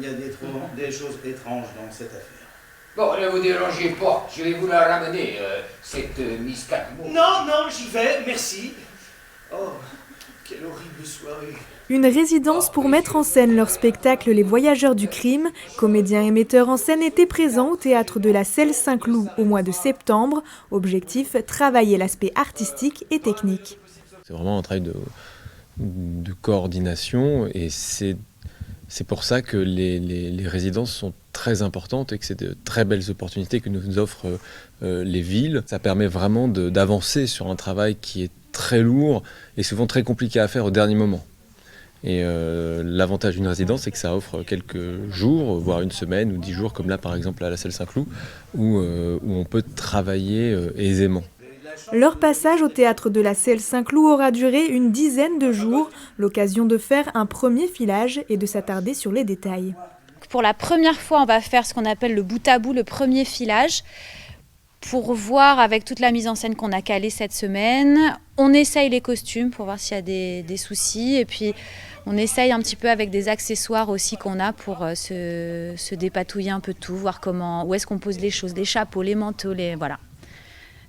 Il y a des choses étranges dans cette affaire. Bon, ne vous dérangez pas, je vais vous la ramener, cette Miss Catmull. Non, j'y vais, merci. Oh, quelle horrible soirée. Une résidence pour mettre en scène leur spectacle Les Voyageurs du Crime. Comédiens et metteurs en scène étaient présents au théâtre de la Selle Saint-Cloud au mois de septembre. Objectif, travailler l'aspect artistique et technique. C'est vraiment un travail de coordination et c'est pour ça que les résidences sont très importantes et que c'est de très belles opportunités que nous offrent les villes. Ça permet vraiment d'avancer sur un travail qui est très lourd et souvent très compliqué à faire au dernier moment. Et l'avantage d'une résidence, c'est que ça offre quelques jours, voire une semaine ou 10 jours, comme là par exemple à la Selle Saint-Cloud, où on peut travailler aisément. Leur passage au théâtre de la Selle Saint-Cloud aura duré une dizaine de jours, l'occasion de faire un premier filage et de s'attarder sur les détails. Pour la première fois, on va faire ce qu'on appelle le bout à bout, le premier filage, pour voir avec toute la mise en scène qu'on a calée cette semaine. On essaye les costumes pour voir s'il y a des soucis et puis on essaye un petit peu avec des accessoires aussi qu'on a pour se dépatouiller un peu de tout, voir où est-ce qu'on pose les choses, les chapeaux, les manteaux, voilà.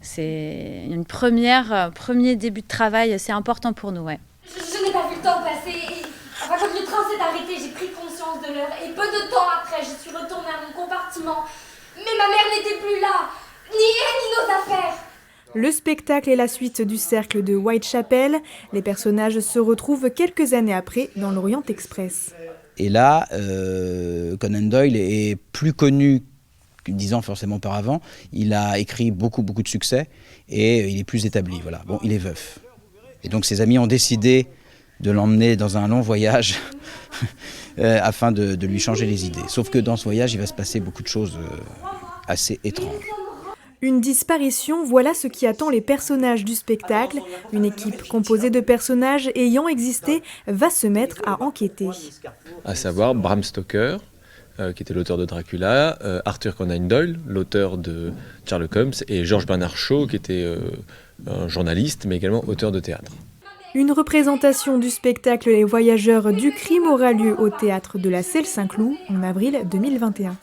C'est une premier début de travail, c'est important pour nous. Ouais. Je n'ai pas vu le temps passer. Enfin, quand le train s'est arrêté, j'ai pris conscience de l'heure. Et peu de temps après, je suis retournée à mon compartiment. Mais ma mère n'était plus là. Ni elle, ni nos affaires. Le spectacle est la suite du cercle de Whitechapel. Les personnages se retrouvent quelques années après dans l'Orient Express. Et là, Conan Doyle est plus connu 10 ans forcément auparavant. Il a écrit beaucoup de succès et il est plus établi. Voilà. Bon, il est veuf. Et donc ses amis ont décidé de l'emmener dans un long voyage afin de lui changer les idées. Sauf que dans ce voyage, il va se passer beaucoup de choses assez étranges. Une disparition, voilà ce qui attend les personnages du spectacle. Une équipe composée de personnages ayant existé va se mettre à enquêter. À savoir Bram Stoker, qui était l'auteur de Dracula, Arthur Conan Doyle, l'auteur de Sherlock Holmes, et George Bernard Shaw, qui était un journaliste, mais également auteur de théâtre. Une représentation du spectacle Les Voyageurs du Crime aura lieu au théâtre de la Selle Saint-Cloud en avril 2021.